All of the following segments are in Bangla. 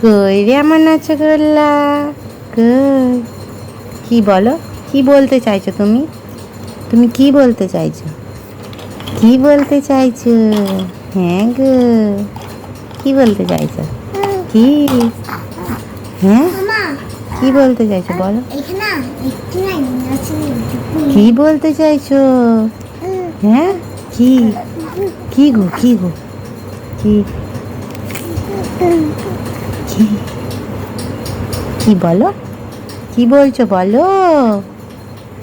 কই রে আমার নাচগোল্লা, কই? কি বলো, কি বলতে চাইছো তুমি? তুমি কি বলতে চাইছো? কি বলতে চাইছো? হ্যাঁ গো, কি বলতে চাইছো? কি? হ্যাঁ, কি বলতে চাইছো বলো? কি বলতে চাইছো? হ্যাঁ, কি? কি গো, কি গো, কি? কি? কি বলো? কি বলছো বলো?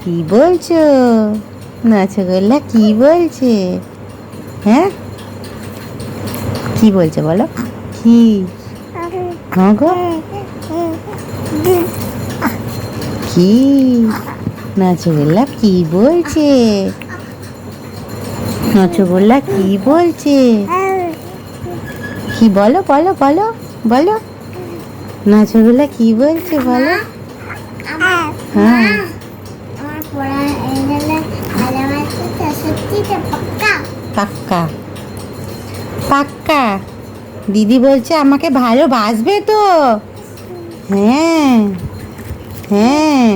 কি বলছো? নাচগোল্লা কি বলছে? হ্যাঁ, কি বলছে বলো? কি? হ্যাঁ গো, কি? নাচগোল্লা কি বলছে? নাচগোল্লা কি বলছে? কি বলো বলো বলো বলো, নাচগোল্লা কি বলছে বলো? হ্যাঁ, পাক্কা পাক্কা। দিদি বলছে আমাকে ভালোবাসবে তো? হ্যাঁ হ্যাঁ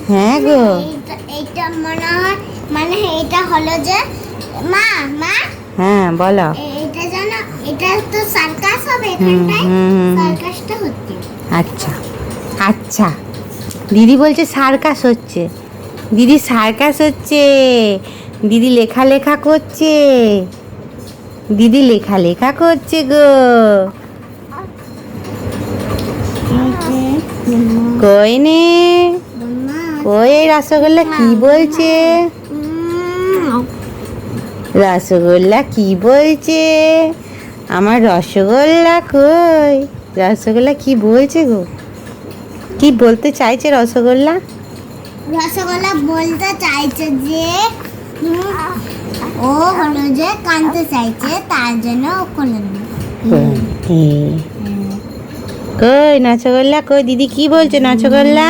হ্যাঁ গো। এইটা মনে হয়, মানে এটা হলো যে মা মা হ্যাঁ বলো। এটা জানো, এটা তো সার্কাস হবে এখানটায়, সার্কাসটা হচ্ছে। আচ্ছা আচ্ছা, দিদি বলছে সার্কাস হচ্ছে। দিদি সার্কাস হচ্ছে, দিদি লেখা করছে, দিদি লেখা করছে গো। কই নে, কই এই রসগোল্লা কি বলছে? রসগোল্লা কি বলছে? আমার রসগোল্লা কই? রসগোল্লা কি বলছে গো? কি বলতে চাইছে রসগোল্লা? রসগোল্লা বলতে চাইছে যে ও হলো যে কানতে চাইছে, তার জন্য ও করলেন। কই নাচগোল্লা কই? দিদি কি বলছে নাচগোল্লা?